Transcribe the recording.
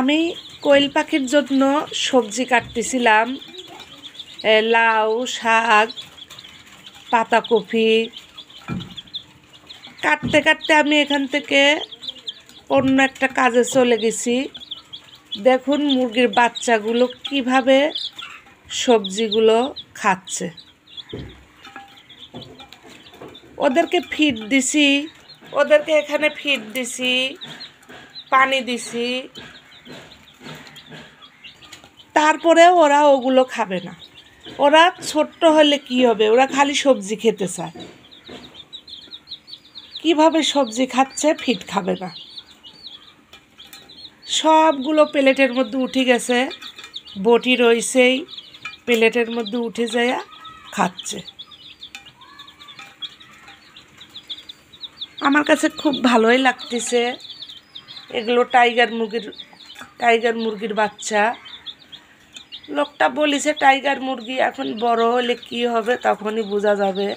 আমি কোয়েল পাখির জন্য সবজি কাটতেছিলাম, লাউ, শাক, পাতাকপি। কাটতে কাটতে আমি এখান থেকে অন্য একটা কাজে চলে গেছি। দেখুন মুরগির বাচ্চাগুলো কিভাবে সবজিগুলো খাচ্ছে। ওদেরকে ফিড দিছি, ওদেরকে এখানে ফিড দিছি, পানি দিছি, তারপরেও ওরা ওগুলো খাবে না। ওরা ছোট্ট হলে কি হবে, ওরা খালি সবজি খেতে চায়। কিভাবে সবজি খাচ্ছে, ফিড খাবে না। সবগুলো প্লেটের মধ্যে উঠে গেছে, বটি রইছেই, প্লেটের মধ্যে উঠে যায় খাচ্ছে। আমার কাছে খুব ভালোই লাগতেছে। এগুলো টাইগার মুরগির বাচ্চা। লোকটা বলেছে টাইগার মুরগি এখন বড় হলে কি হবে তখনই বোঝা যাবে।